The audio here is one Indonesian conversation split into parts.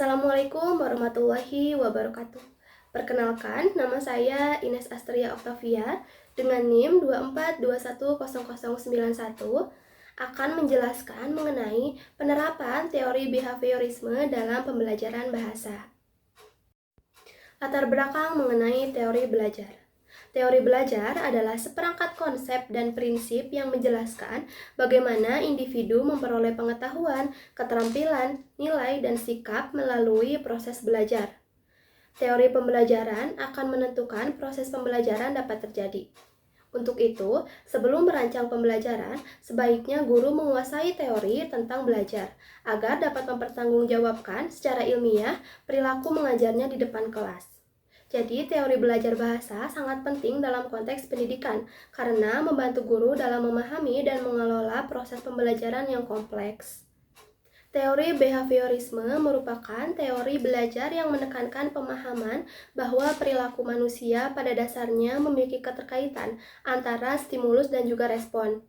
Assalamualaikum warahmatullahi wabarakatuh. Perkenalkan, nama saya Ines Astria Octavia dengan NIM 2421091 akan menjelaskan mengenai penerapan teori behaviorisme dalam pembelajaran bahasa. Latar belakang mengenai teori belajar. Teori belajar adalah seperangkat konsep dan prinsip yang menjelaskan bagaimana individu memperoleh pengetahuan, keterampilan, nilai, dan sikap melalui proses belajar. Teori pembelajaran akan menentukan proses pembelajaran dapat terjadi. Untuk itu, sebelum merancang pembelajaran, sebaiknya guru menguasai teori tentang belajar agar dapat mempertanggungjawabkan secara ilmiah perilaku mengajarnya di depan kelas. Jadi, teori belajar bahasa sangat penting dalam konteks pendidikan karena membantu guru dalam memahami dan mengelola proses pembelajaran yang kompleks. Teori behaviorisme merupakan teori belajar yang menekankan pemahaman bahwa perilaku manusia pada dasarnya memiliki keterkaitan antara stimulus dan juga respon.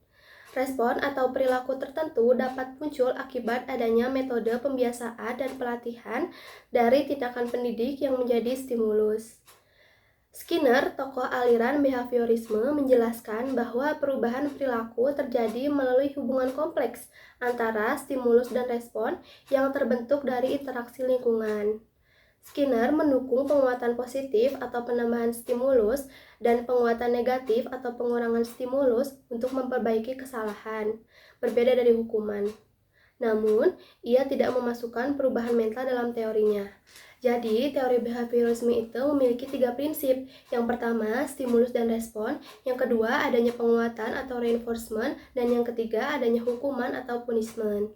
Respon atau perilaku tertentu dapat muncul akibat adanya metode pembiasaan dan pelatihan dari tindakan pendidik yang menjadi stimulus. Skinner, tokoh aliran behaviorisme, menjelaskan bahwa perubahan perilaku terjadi melalui hubungan kompleks antara stimulus dan respon yang terbentuk dari interaksi lingkungan. Skinner mendukung penguatan positif atau penambahan stimulus dan penguatan negatif atau pengurangan stimulus untuk memperbaiki kesalahan, berbeda dari hukuman. Namun, ia tidak memasukkan perubahan mental dalam teorinya. Jadi, teori behaviorisme itu memiliki 3 prinsip. Yang pertama, stimulus dan respon. Yang kedua, adanya penguatan atau reinforcement. Dan yang ketiga, adanya hukuman atau punishment.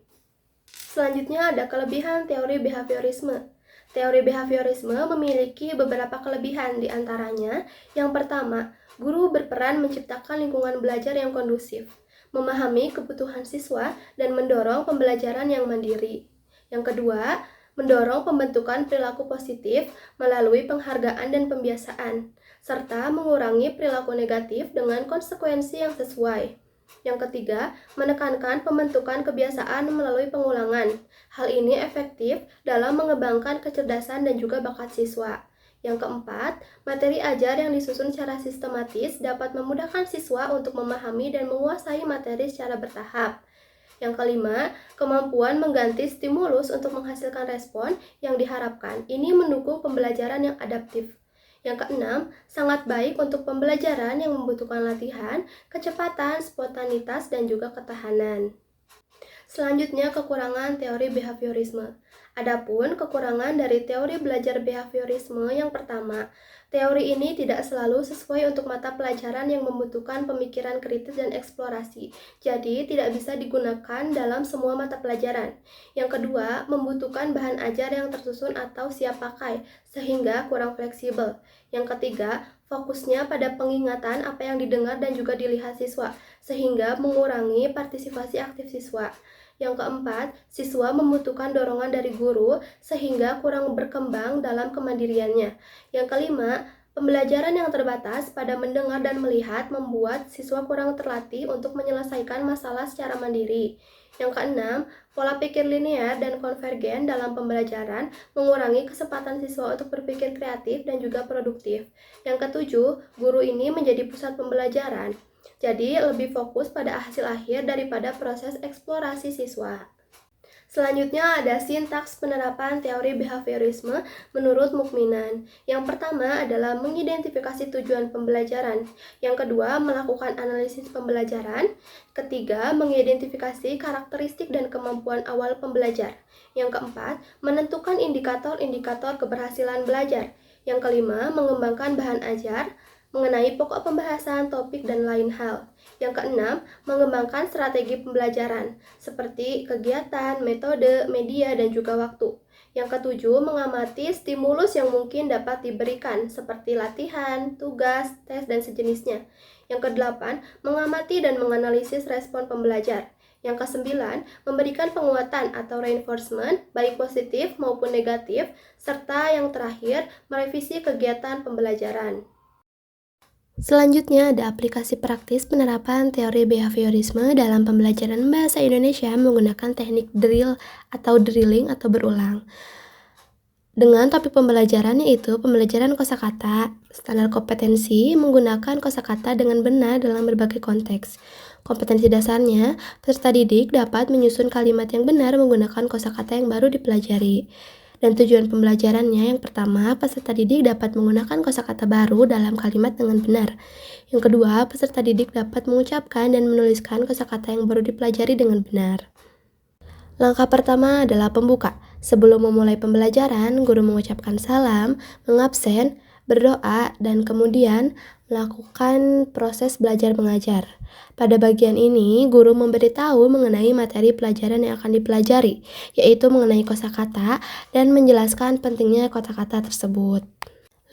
Selanjutnya ada kelebihan teori behaviorisme. Teori behaviorisme memiliki beberapa kelebihan, di antaranya yang pertama, guru berperan menciptakan lingkungan belajar yang kondusif, memahami kebutuhan siswa, dan mendorong pembelajaran yang mandiri. Yang kedua, mendorong pembentukan perilaku positif melalui penghargaan dan pembiasaan, serta mengurangi perilaku negatif dengan konsekuensi yang sesuai. Yang ketiga, menekankan pembentukan kebiasaan melalui pengulangan. Hal ini efektif dalam mengembangkan kecerdasan dan juga bakat siswa. Yang keempat, materi ajar yang disusun secara sistematis dapat memudahkan siswa untuk memahami dan menguasai materi secara bertahap. Yang kelima, kemampuan mengganti stimulus untuk menghasilkan respon yang diharapkan. Ini mendukung pembelajaran yang adaptif. Yang keenam, sangat baik untuk pembelajaran yang membutuhkan latihan, kecepatan, spontanitas, dan juga ketahanan. Selanjutnya, kekurangan teori behaviorisme. Adapun kekurangan dari teori belajar behaviorisme yang pertama, teori ini tidak selalu sesuai untuk mata pelajaran yang membutuhkan pemikiran kritis dan eksplorasi, jadi tidak bisa digunakan dalam semua mata pelajaran. Yang kedua, membutuhkan bahan ajar yang tersusun atau siap pakai, sehingga kurang fleksibel. Yang ketiga, fokusnya pada pengingatan apa yang didengar dan juga dilihat siswa, sehingga mengurangi partisipasi aktif siswa. Yang keempat, siswa membutuhkan dorongan dari guru sehingga kurang berkembang dalam kemandiriannya. Yang kelima, pembelajaran yang terbatas pada mendengar dan melihat membuat siswa kurang terlatih untuk menyelesaikan masalah secara mandiri. Yang keenam, pola pikir linear dan konvergen dalam pembelajaran mengurangi kesempatan siswa untuk berpikir kreatif dan juga produktif. Yang ketujuh, guru ini menjadi pusat pembelajaran. Jadi, lebih fokus pada hasil akhir daripada proses eksplorasi siswa. Selanjutnya ada sintaks penerapan teori behaviorisme menurut Mukminan. Yang pertama adalah mengidentifikasi tujuan pembelajaran. Yang kedua, melakukan analisis pembelajaran. Ketiga, mengidentifikasi karakteristik dan kemampuan awal pembelajar. Yang keempat, menentukan indikator-indikator keberhasilan belajar. Yang kelima, mengembangkan bahan ajar mengenai pokok pembahasan, topik, dan lain hal. Yang keenam, mengembangkan strategi pembelajaran, seperti kegiatan, metode, media, dan juga waktu. Yang ketujuh, mengamati stimulus yang mungkin dapat diberikan, seperti latihan, tugas, tes, dan sejenisnya. Yang kedelapan, mengamati dan menganalisis respon pembelajar. Yang kesembilan, memberikan penguatan atau reinforcement, baik positif maupun negatif, serta yang terakhir, merevisi kegiatan pembelajaran. Selanjutnya ada aplikasi praktis penerapan teori behaviorisme dalam pembelajaran bahasa Indonesia menggunakan teknik drill atau drilling atau berulang. Dengan topik pembelajaran yaitu pembelajaran kosakata, standar kompetensi menggunakan kosakata dengan benar dalam berbagai konteks. Kompetensi dasarnya, peserta didik dapat menyusun kalimat yang benar menggunakan kosakata yang baru dipelajari. Dan tujuan pembelajarannya yang pertama, peserta didik dapat menggunakan kosakata baru dalam kalimat dengan benar. Yang kedua, peserta didik dapat mengucapkan dan menuliskan kosakata yang baru dipelajari dengan benar. Langkah pertama adalah pembuka. Sebelum memulai pembelajaran, guru mengucapkan salam, mengabsen, berdoa, dan kemudian melakukan proses belajar mengajar. Pada bagian ini, guru memberitahu mengenai materi pelajaran yang akan dipelajari, yaitu mengenai kosakata dan menjelaskan pentingnya kosakata tersebut.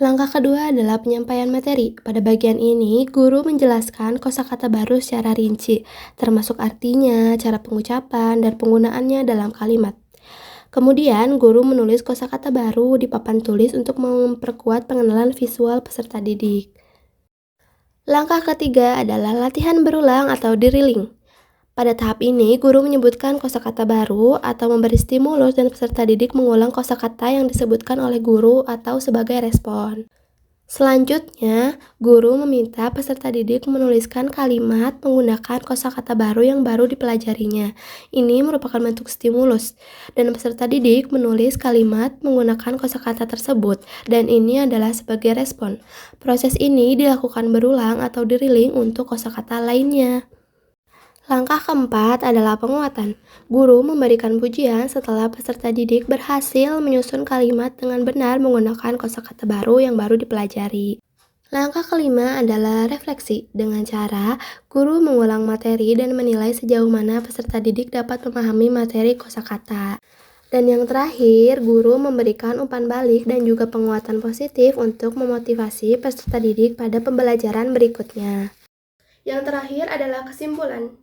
Langkah kedua adalah penyampaian materi. Pada bagian ini, guru menjelaskan kosakata baru secara rinci, termasuk artinya, cara pengucapan, dan penggunaannya dalam kalimat. Kemudian, guru menulis kosakata baru di papan tulis untuk memperkuat pengenalan visual peserta didik. Langkah ketiga adalah latihan berulang atau drilling. Pada tahap ini, guru menyebutkan kosakata baru atau memberi stimulus dan peserta didik mengulang kosakata yang disebutkan oleh guru atau sebagai respon. Selanjutnya, guru meminta peserta didik menuliskan kalimat menggunakan kosakata baru yang baru dipelajarinya. Ini merupakan bentuk stimulus, dan peserta didik menulis kalimat menggunakan kosakata tersebut, dan ini adalah sebagai respon. Proses ini dilakukan berulang atau drilling untuk kosakata lainnya. Langkah keempat adalah penguatan. Guru memberikan pujian setelah peserta didik berhasil menyusun kalimat dengan benar menggunakan kosakata baru yang baru dipelajari. Langkah kelima adalah refleksi. Dengan cara, guru mengulang materi dan menilai sejauh mana peserta didik dapat memahami materi kosakata. Dan yang terakhir, guru memberikan umpan balik dan juga penguatan positif untuk memotivasi peserta didik pada pembelajaran berikutnya. Yang terakhir adalah kesimpulan.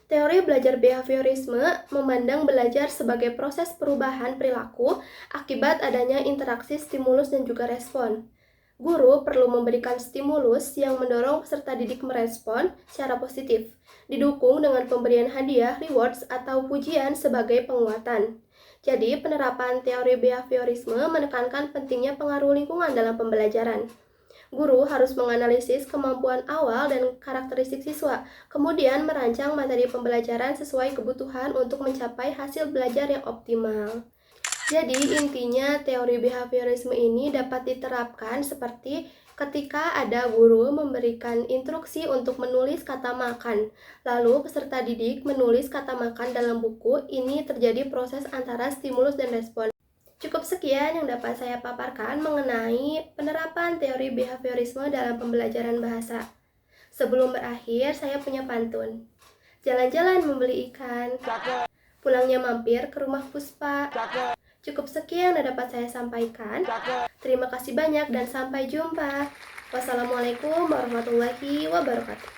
Teori belajar behaviorisme memandang belajar sebagai proses perubahan perilaku akibat adanya interaksi stimulus dan juga respon. Guru perlu memberikan stimulus yang mendorong peserta didik merespon secara positif, didukung dengan pemberian hadiah, rewards, atau pujian sebagai penguatan. Jadi, penerapan teori behaviorisme menekankan pentingnya pengaruh lingkungan dalam pembelajaran. Guru harus menganalisis kemampuan awal dan karakteristik siswa, kemudian merancang materi pembelajaran sesuai kebutuhan untuk mencapai hasil belajar yang optimal. Jadi, intinya teori behaviorisme ini dapat diterapkan seperti ketika ada guru memberikan instruksi untuk menulis kata makan, lalu peserta didik menulis kata makan dalam buku. Ini terjadi proses antara stimulus dan respon. Cukup sekian yang dapat saya paparkan mengenai penerapan teori behaviorisme dalam pembelajaran bahasa. Sebelum berakhir, saya punya pantun. Jalan-jalan membeli ikan, pulangnya mampir ke rumah Puspa. Cukup sekian yang dapat saya sampaikan. Terima kasih banyak dan sampai jumpa. Wassalamualaikum warahmatullahi wabarakatuh.